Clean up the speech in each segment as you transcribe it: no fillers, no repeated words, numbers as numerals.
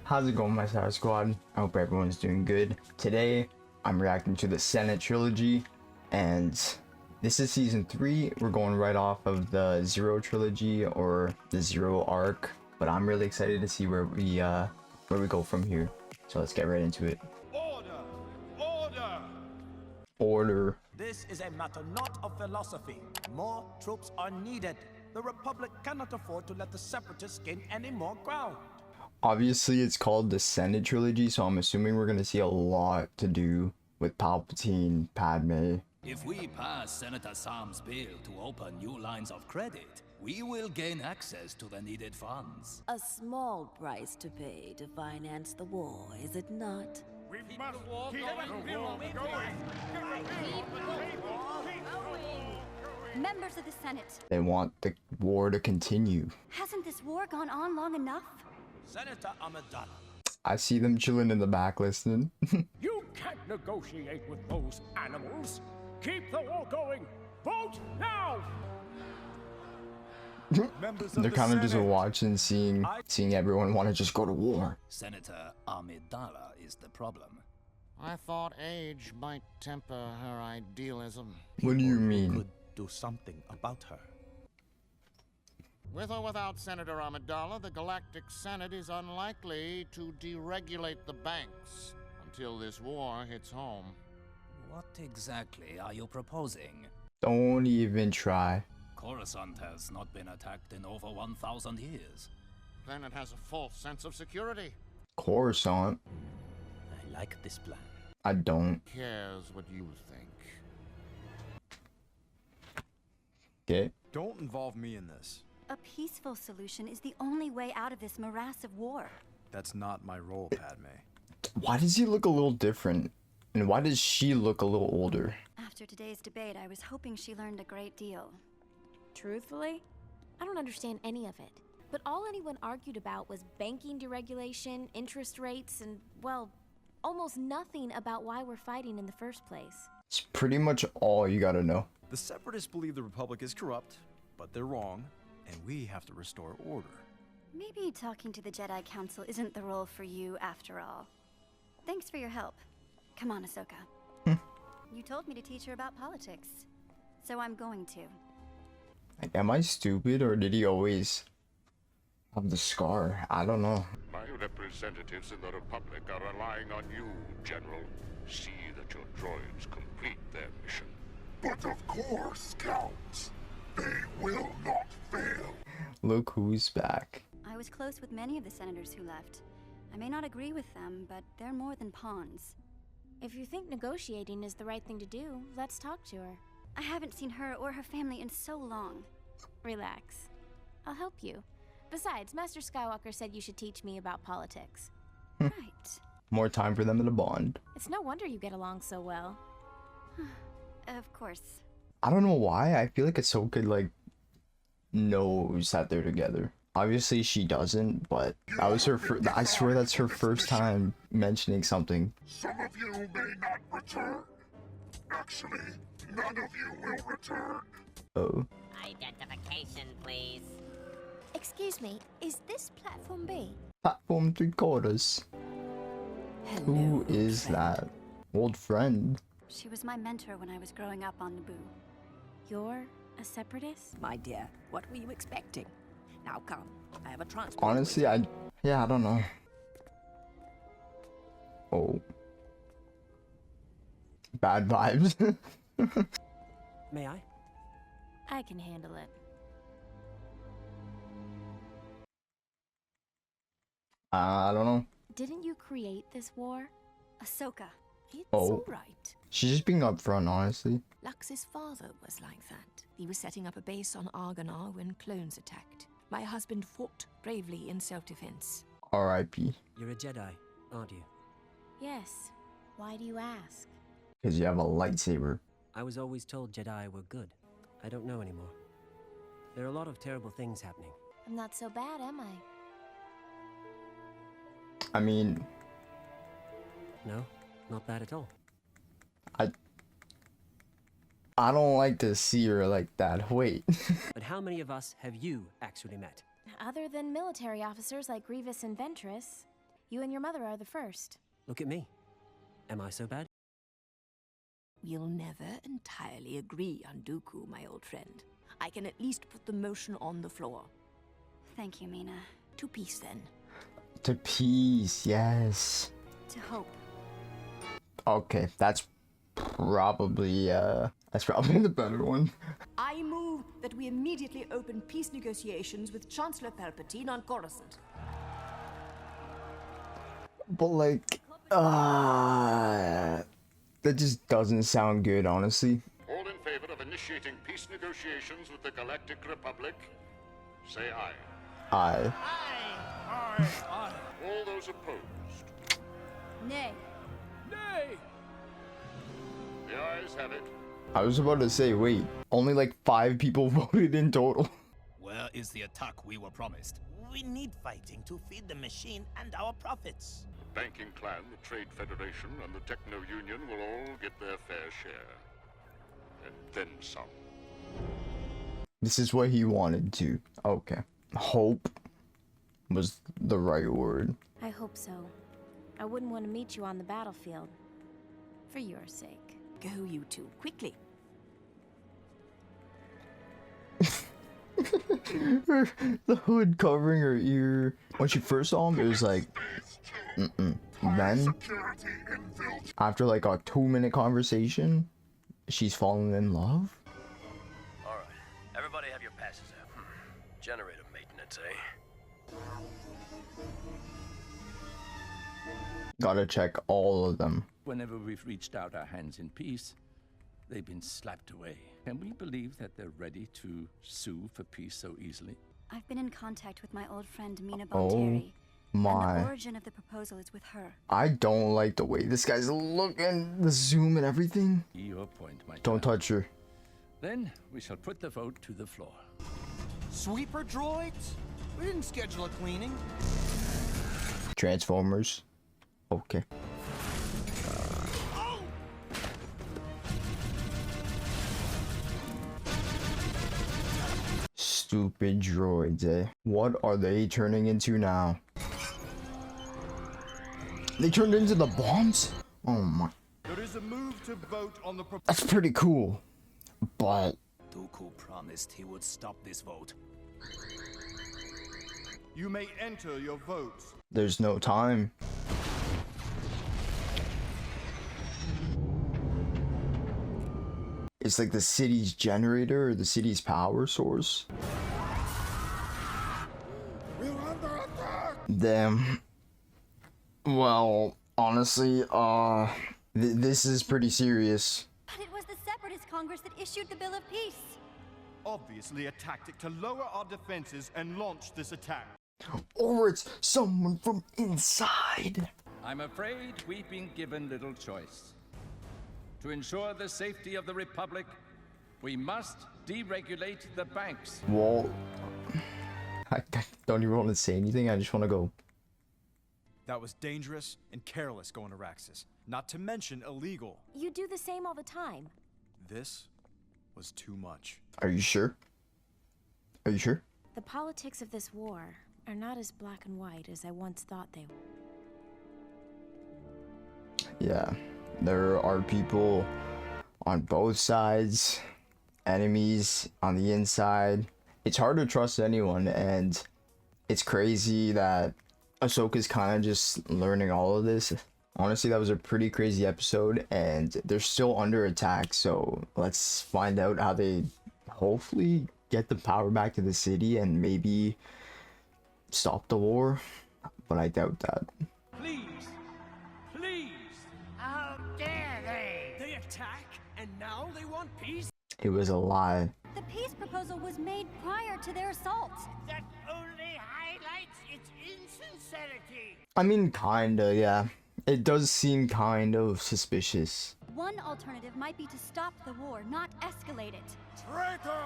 How's it going, my SourSquad? I hope everyone's doing good. Today, I'm reacting to the Senate Trilogy, and this is season 3. We're going right off of the Zero Trilogy or the Zero arc, but I'm really excited to see where we go from here. So let's get right into it. Order! Order! Order. This is a matter not of philosophy. More troops are needed. The Republic cannot afford to let the Separatists gain any more ground. Obviously, it's called the Senate Trilogy, so I'm assuming we're gonna see a lot to do with Palpatine, Padme. If we pass Senator Sam's bill to open new lines of credit, we will gain access to the needed funds. A small price to pay to finance the war, is it not? We must keep the war going! Members of the Senate, They want the war to continue. hasn't this war gone on long enough? Senator Amidala. I see them chilling in the back listening. You can't negotiate with those animals! Keep the war going! Vote now! They're kind of just watching, seeing everyone want to just go to war. Senator Amidala is the problem. I thought age might temper her idealism. What do you mean? Could do something about her. With or without Senator Amidala, the Galactic Senate is unlikely to deregulate the banks until this war hits home. What exactly are you proposing? Don't even try. Coruscant has not been attacked in over 1,000 years. Then it has a false sense of security. Coruscant. I like this plan. I don't. Cares what you think. Okay. Don't involve me in this. A peaceful solution is the only way out of this morass of war. That's not my role, Padme. Why does he look a little different? And why does she look a little older? After today's debate, I was hoping she learned a great deal. Truthfully, I don't understand any of it. But all anyone argued about was banking deregulation, interest rates, and, well, almost nothing about why we're fighting in the first place. It's pretty much all you gotta know. The Separatists believe the Republic is corrupt, but they're wrong, and we have to restore order. Maybe talking to the Jedi Council isn't the role for you after all. Thanks for your help. Come on, Ahsoka. You told me to teach her about politics, so I'm going to. Like, am I stupid or did he always have the scar? I don't know. My representatives in the Republic are relying on you, General. See that your droids complete their mission. But of course, Scouts. They will not fail. Look who's back. I was close with many of the senators who left. I may not agree with them, but they're more than pawns. If you think negotiating is the right thing to do, let's talk to her. I haven't seen her or her family in so long. Relax. I'll help you. Besides, Master Skywalker said you should teach me about politics. Right. More time for them to bond. It's no wonder you get along so well. Of course. I don't know why. I feel like Ahsoka like knows that they're together. Obviously she doesn't, but that was her I swear that's her first time mentioning something. Some of you may not return. Actually, none of you will return. Oh. Identification, please. Excuse me, is this Platform B? Platform 3/4. Who is that? Old friend. She was my mentor when I was growing up on Naboo. You're a separatist? My dear, what were you expecting? Now come, I have a transport. Honestly, I don't know. Oh. Bad vibes. May I? I can handle it. I don't know. Didn't you create this war? Ahsoka. It's Oh. all right. She's just being upfront, honestly. Lux's father was like that. He was setting up a base on Argonar when clones attacked. My husband fought bravely in self-defense. R.I.P. You're a Jedi, aren't you? Yes. Why do you ask? Because you have a lightsaber. I was always told Jedi were good. I don't know anymore. There are a lot of terrible things happening. I'm not so bad, am I? I mean, No, not bad at all. I don't like to see her like that. Wait. But how many of us have you actually met? Other than military officers like Grievous and Ventress, You and your mother are the first. Look at me. Am I so bad? We'll never entirely agree on Dooku, my old friend. I can at least put the motion on the floor. Thank you, Mina. To peace, then. To peace, yes. To hope. Okay, that's probably the better one. I move that we immediately open peace negotiations with Chancellor Palpatine on Coruscant. But like, that just doesn't sound good, honestly. All in favor of initiating peace negotiations with the Galactic Republic, say aye. Aye. Aye. All those opposed, Nay. Nay! the ayes have it. I was about to say, wait, only like 5 people voted in total. Where is the attack we were promised? We need fighting to feed the machine and our profits. The banking clan, the Trade Federation, and the Techno Union will all get their fair share. And then some. This is what he wanted to. Okay. Hope was the right word. I hope so. I wouldn't want to meet you on the battlefield. For your sake. Go, you two, quickly. The hood covering her ear. When she first saw him, it was like, Then, after like a 2-minute conversation, she's fallen in love. Alright, everybody have your passes out. Generator maintenance, eh? Gotta check all of them. Whenever we've reached out our hands in peace, they've been slapped away. Can we believe that they're ready to sue for peace so easily? I've been in contact with my old friend Mina Oh Bonterri. And my. the origin of the proposal is with her. I don't like the way this guy's looking, the zoom and everything. Your point, my Don't child. touch her. Then we shall put the vote to the floor. Sweeper droids? We didn't schedule a cleaning. Transformers. Okay. Stupid droids, eh? What are they turning into now? They turned into the bombs? Oh my. There is a move to vote on the That's pretty cool. But Dooku promised he would stop this vote. You may enter your votes. there's no time. It's like the city's generator or the city's power source. Damn. Well, honestly, this is pretty serious. But it was the Separatist Congress that issued the Bill of Peace. Obviously a tactic to lower our defenses and launch this attack. Or it's someone from inside. I'm afraid we've been given little choice. To ensure the safety of the Republic, we must deregulate the banks. Well, I don't even want to say anything. I just want to go. That was dangerous and careless going to Raxus, not to mention illegal. You do the same all the time. This was too much. Are you sure? Are you sure? The politics of this war are not as black and white as I once thought they were. Yeah, there are people on both sides, enemies on the inside. It's hard to trust anyone, and it's crazy that Ahsoka's kind of just learning all of this. Honestly, that was a pretty crazy episode, and they're still under attack, so let's find out how they hopefully get the power back to the city and maybe stop the war, but I doubt that. Please! Please! How dare they? They attack, and now they want peace? It was a lie. The peace proposal was made prior to their assault. That only highlights its insincerity. I mean, kinda, yeah. It does seem kind of suspicious. One alternative might be to stop the war, not escalate it. Traitor!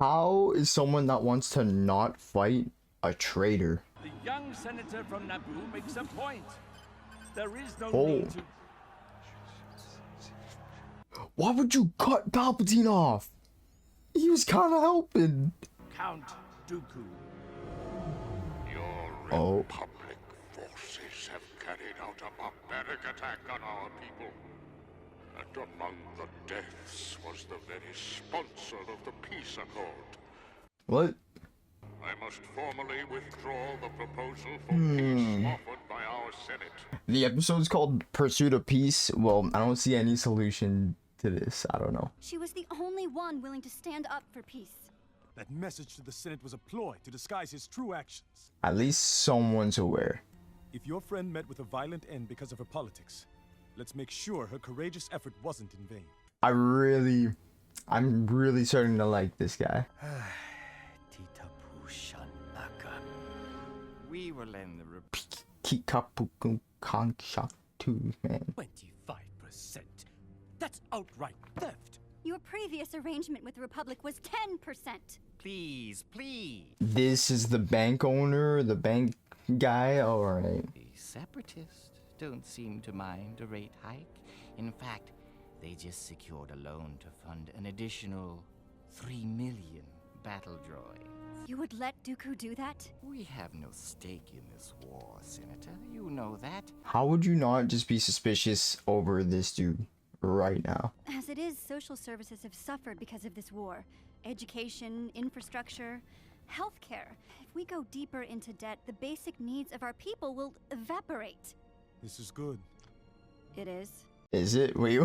How is someone that wants to not fight a traitor? The young senator from Naboo makes a point. There is no Oh. need to... Why would you cut Palpatine off? He was kind of helping. Count Dooku. Your Oh. Republic forces out a barbaric attack on our people. And among the deaths was the very sponsor of the peace accord. What? I must formally withdraw the proposal for peace offered by our Senate. The episode's called Pursuit of Peace. Well, I don't see any solution to this. I don't know. She was the only one willing to stand up for peace. That message to the Senate was a ploy to disguise his true actions. At least someone's aware. If your friend met with a violent end because of her politics, let's make sure her courageous effort wasn't in vain. I'm really starting to like this guy. We will end the Kikapuku Kanksha too, man. 25%. That's outright theft. Your previous arrangement with the Republic was 10%. Please, please. This is the bank owner, the bank guy. Alright. The Separatists don't seem to mind a rate hike. In fact, they just secured a loan to fund an additional 3 million battle droids. You would let Dooku do that? We have no stake in this war, Senator. You know that. How would you not just be suspicious over this dude right now? As it is, social services have suffered because of this war. Education, infrastructure, healthcare. If we go deeper into debt, the basic needs of our people will evaporate. This is good. It is. Is it? Wait,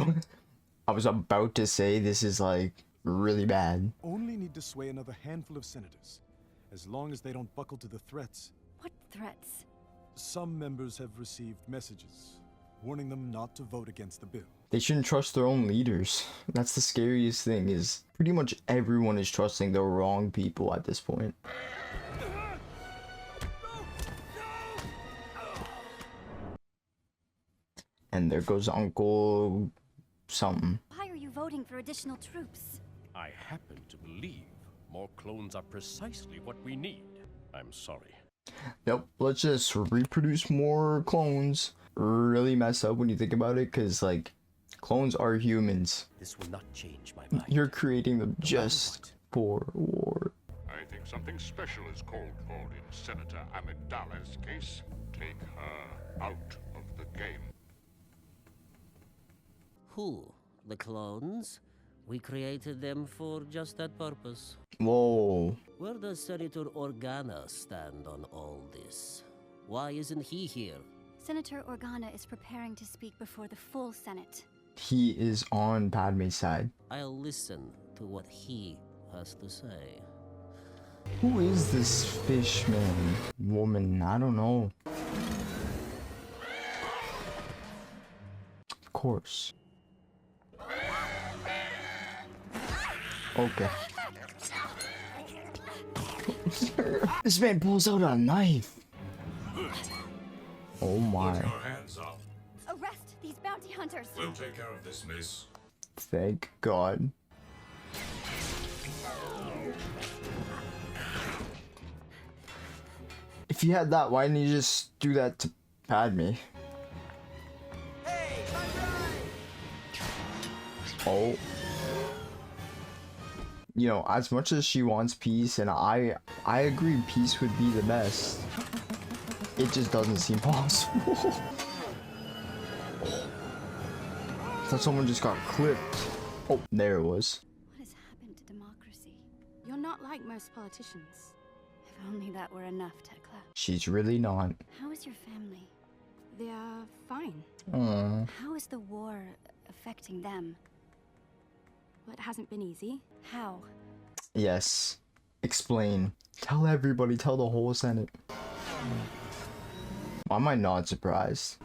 I was about to say this is like really bad. Only need to sway another handful of senators, as long as they don't buckle to the threats. What threats? Some members have received messages warning them not to vote against the bill. They shouldn't trust their own leaders. That's the scariest thing, is pretty much everyone is trusting the wrong people at this point. And there goes Uncle something. Why are you voting for additional troops? I happen to believe more clones are precisely what we need. I'm sorry. Yep, let's just reproduce more clones. Really messed up when you think about it, because like clones are humans. This will not change my mind. You're creating them just for war. I think something special is called for in Senator Amidala's case. Take her out of the game. Who? The clones? We created them for just that purpose. Whoa. Where does Senator Organa stand on all this? Why isn't he here? Senator Organa is preparing to speak before the full Senate. He is on Padme's side. I'll listen to what he has to say. Who is this fishman woman? I don't know. Of course. Okay. This man pulls out a knife. Oh my. Put your hands up. Arrest these bounty hunters. We'll take care of this, miss. Thank God. If you had that, why didn't you just do that to Padme? Hey, Oh. You know, as much as she wants peace, and I agree peace would be the best, it just doesn't seem possible. I thought someone just got clipped. Oh, there it was. What has happened to democracy? You're not like most politicians. If only that were enough, Tekla. She's really not. How is your family? They're fine. Aww. How is the war affecting them? Well, it hasn't been easy. How? Yes. Explain. Tell everybody. Tell the whole Senate. Why am I not surprised?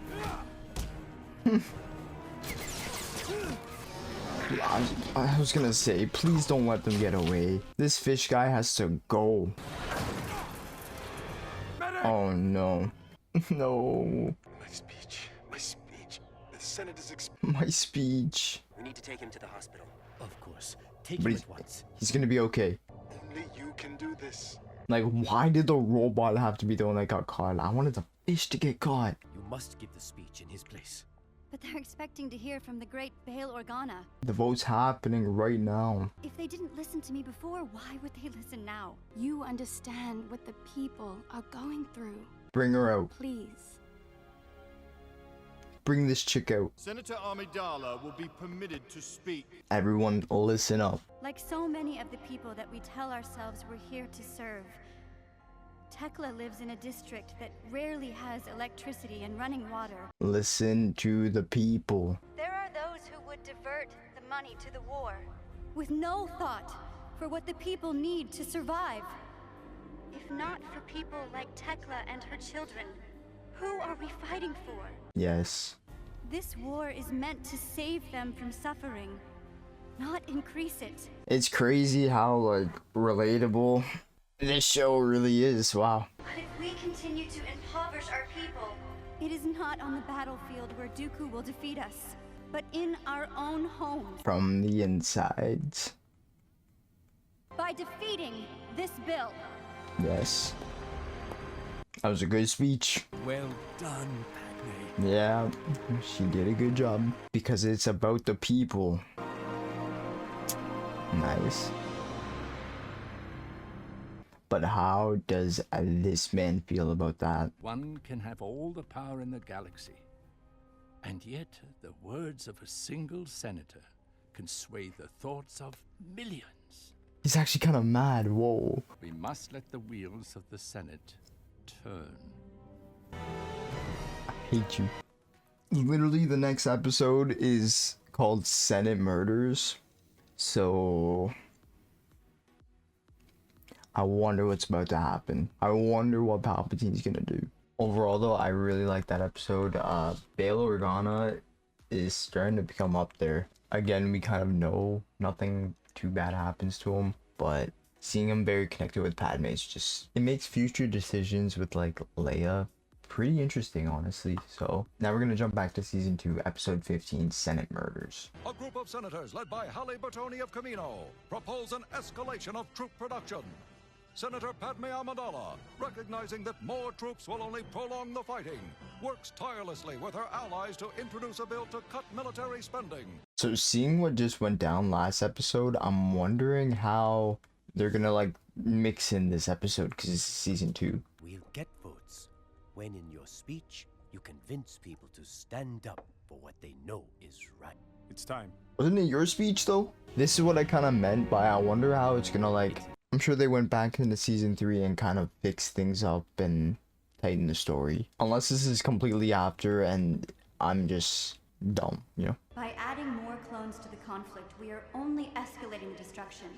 I was gonna say, please don't let them get away. This fish guy has to go. Oh no. No. My speech. The Senate is My speech. We need to take him to the hospital. Of course. Take But him at once. he's gonna be okay. Only you can do this. Like, why did the robot have to be the one that got caught? I wanted the fish to get caught. You must give the speech in his place. But they're expecting to hear from the great Bail Organa. The vote's happening right now. If they didn't listen to me before, why would they listen now? You understand what the people are going through. Bring her out. Please. Bring this chick out. Senator Amidala will be permitted to speak. Everyone listen up. Like so many of the people that we tell ourselves we're here to serve, Tekla lives in a district that rarely has electricity and running water. Listen to the people. There are those who would divert the money to the war, with no thought for what the people need to survive. If not for people like Tekla and her children, who are we fighting for? Yes. This war is meant to save them from suffering, not increase it. It's crazy how, like, relatable this show really is. Wow. But if we continue to impoverish our people, it is not on the battlefield where Dooku will defeat us, but in our own homes. From the inside. By defeating this bill. Yes. That was a good speech. Well done, Padme. Yeah, she did a good job. Because it's about the people. Nice. But how does this man feel about that? One can have all the power in the galaxy, and yet the words of a single senator can sway the thoughts of millions. He's actually kind of mad. Whoa. We must let the wheels of the Senate turn. I hate you. Literally, the next episode is called Senate Murders. So I wonder what's about to happen. I wonder what Palpatine's gonna do. Overall, though, I really like that episode. Bail Organa is starting to become up there. Again, we kind of know nothing too bad happens to him, but seeing him very connected with Padme is just, it makes future decisions with like Leia pretty interesting, honestly. So now we're gonna jump back to season 2, episode 15, Senate Murders. A group of senators led by Halle Bertoni of Camino propose an escalation of troop production. Senator Padme Amidala, recognizing that more troops will only prolong the fighting, works tirelessly with her allies to introduce a bill to cut military spending. So seeing what just went down last episode, I'm wondering how they're gonna like mix in this episode, because it's season 2. We'll get votes when in your speech you convince people to stand up for what they know is right. It's time. Wasn't it your speech though? This is what I kind of meant by I wonder how it's gonna like, I'm sure they went back into season 3 and kind of fixed things up and tighten the story. Unless this is completely after and I'm just dumb, you know? By adding more clones to the conflict, we are only escalating the destruction,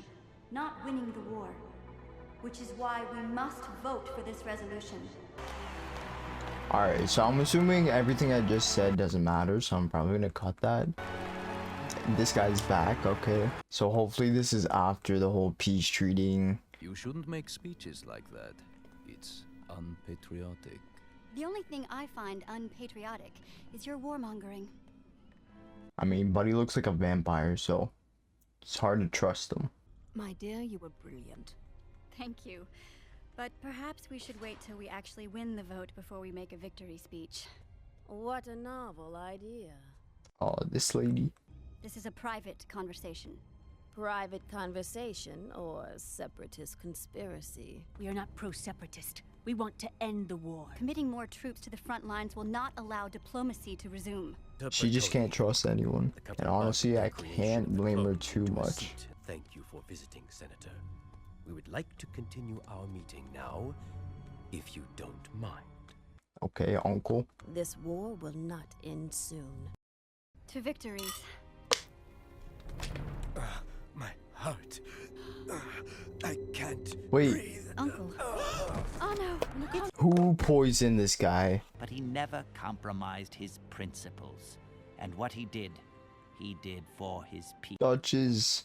not winning the war. Which is why we must vote for this resolution. Alright, so I'm assuming everything I just said doesn't matter, so I'm probably gonna cut that. This guy's back, okay. So hopefully this is after the whole peace treating. You shouldn't make speeches like that. It's unpatriotic. The only thing I find unpatriotic is your warmongering. I mean, Buddy looks like a vampire, so it's hard to trust him. My dear, you were brilliant. Thank you. But perhaps we should wait till we actually win the vote before we make a victory speech. What a novel idea. Oh, this lady. This is a private conversation. Private conversation or separatist conspiracy? We are not pro-separatist. We want to end the war. Committing more troops to the front lines will not allow diplomacy to resume. She just can't trust anyone. And honestly, I can't blame her too much. Thank you for visiting, Senator. We would like to continue our meeting now, if you don't mind. Okay, Uncle. This war will not end soon. To victories. My heart. I can't breathe. Uncle. Oh no. Who poisoned this guy? But he never compromised his principles. And what he did for his people. Duchess.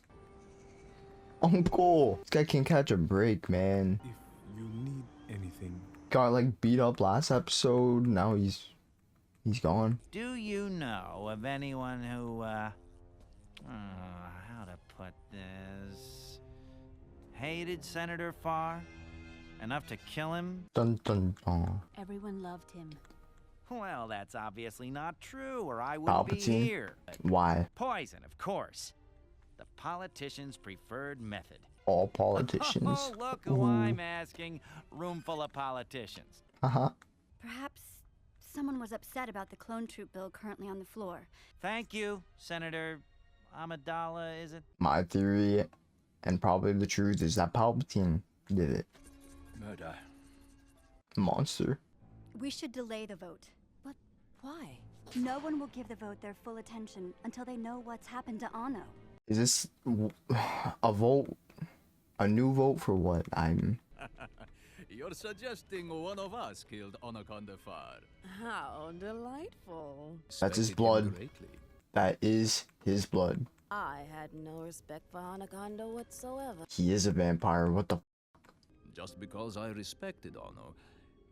Uncle. This guy can't catch a break, man. If you need anything. Got like beat up last episode. Now he's gone. Do you know of anyone who, how to put this? Hated Senator Farr? Enough to kill him? Dun dun dun. Everyone loved him. Well, that's obviously not true, or I wouldn't be Palpatine? here. Why? Poison, of course. The politician's preferred method. All politicians. Oh, look who I'm asking. Room full of politicians. Uh-huh. Perhaps Someone was upset about the clone troop bill currently on the floor. Thank you, Senator Amidala, is it? My theory, and probably the truth, is that Palpatine did it. Murder. Monster. We should delay the vote. But why? No one will give the vote their full attention until they know what's happened to Anno. Is this a vote? A new vote for what? You're suggesting one of us killed Anaconda Far. How delightful. That's his blood. That is his blood. I had no respect for Anaconda whatsoever. He is a vampire. What the f? Just because I respected Ono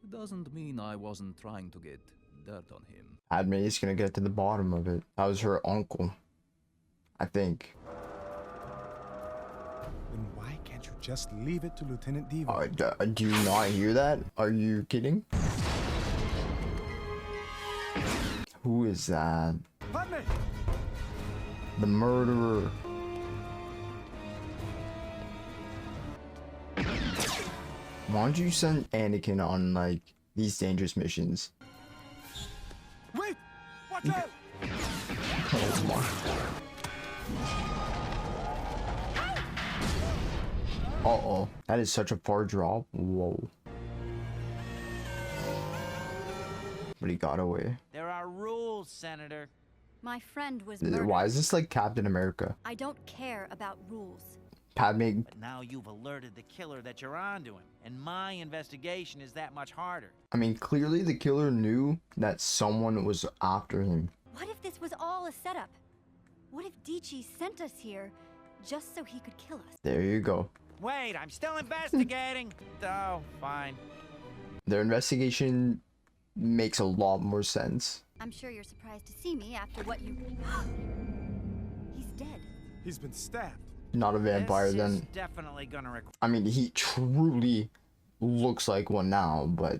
doesn't mean I wasn't trying to get dirt on him. Padme is gonna get to the bottom of it. That was her uncle, I think. Then why can't you just leave it to Lieutenant Diva? Do you not hear that? Are you kidding? Who is that? Padme! The murderer. Why don't you send Anakin on like these dangerous missions? Wait! Watch out! Uh-oh. That is such a far drop. Whoa. But he got away. There are rules, Senator. My friend was murdered. Why is this like Captain America? I don't care about rules. Padme. But now you've alerted the killer that you're onto him, and my investigation is that much harder. I mean, clearly the killer knew that someone was after him. What if this was all a setup? What if Dichi sent us here just so he could kill us? There you go. Wait, I'm still investigating. Oh, fine. Their investigation makes a lot more sense. I'm sure you're surprised to see me after what you... He's dead. He's been stabbed. Not a vampire This then. is definitely gonna require... I mean, he truly looks like one now, but...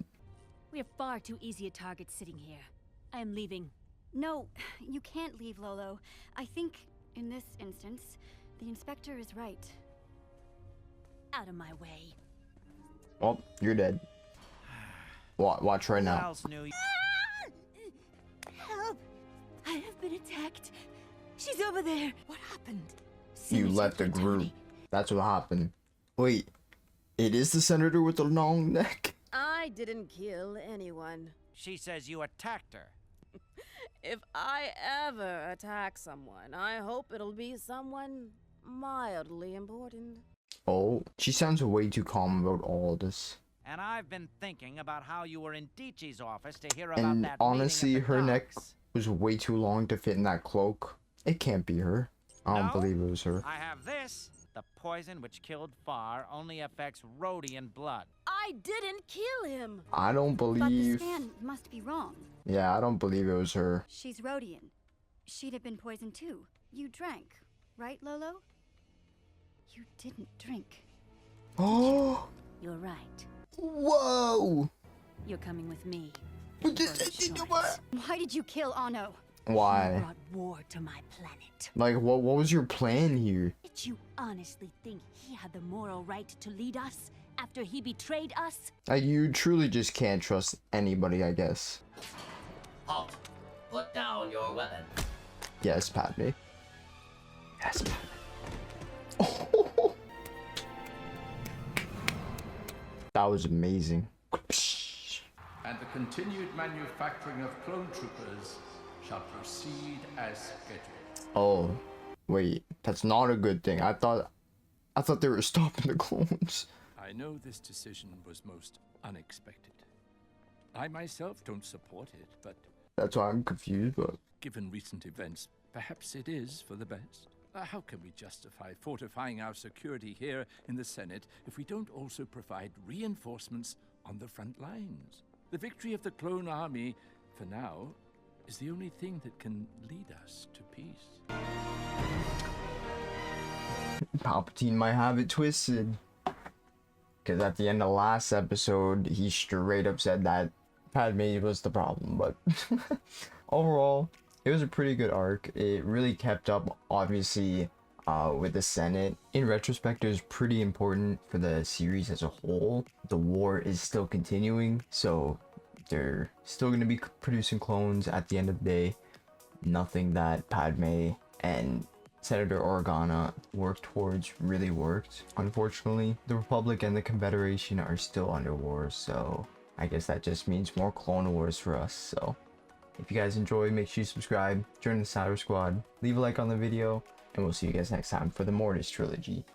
We are far too easy a target sitting here. I am leaving. No, you can't leave, Lolo. I think, in this instance, the inspector is right. Out of my way. Well, you're dead. Watch right Who now. else knew you? Help! I have been attacked. She's over there. What happened? You left the group. That's what happened. Wait, it is the senator with the long neck? I didn't kill anyone. She says you attacked her. If I ever attack someone, I hope it'll be someone mildly important. Oh, she sounds way too calm about all this. And I've been thinking about how you were in Dichi's office to hear about And that honestly, meeting at the her neck docks. was way too long to fit in that cloak. It can't be her. I don't No, believe it was her. I have this. The poison which killed Far only affects Rhodian blood. I didn't kill him. I don't But the believe... scan must be wrong. Yeah, I don't believe it was her. She's Rhodian. She'd have been poisoned too. You drank, right, Lolo? You didn't drink. Oh! You're right. Whoa! You're coming with me. Why did you kill Anno? You Why? brought war to my planet. Like, what was your plan here? Did you honestly think he had the moral right to lead us after he betrayed us? Like, you truly just can't trust anybody, I guess. Halt! Put down your weapon. Yes, Padme. Yes, Padme. That was amazing. And the continued manufacturing of clone troopers shall proceed as scheduled. Oh, wait, that's not a good thing. I thought they were stopping the clones. I know this decision was most unexpected. I myself don't support it, but That's why I'm confused, but... given recent events, perhaps it is for the best. How can we justify fortifying our security here in the Senate if we don't also provide reinforcements on the front lines? The victory of the clone army, for now, is the only thing that can lead us to peace. Palpatine might have it twisted. Because at the end of last episode, he straight up said that Padme was the problem, but overall, it was a pretty good arc. It really kept up, obviously, with the Senate. In retrospect, it was pretty important for the series as a whole. The war is still continuing, so they're still going to be producing clones at the end of the day. Nothing that Padme and Senator Organa worked towards really worked. Unfortunately, the Republic and the Confederation are still under war, so I guess that just means more clone wars for us. So if you guys enjoy, make sure you subscribe, join the SourSquad, leave a like on the video, and we'll see you guys next time for the Mortis trilogy.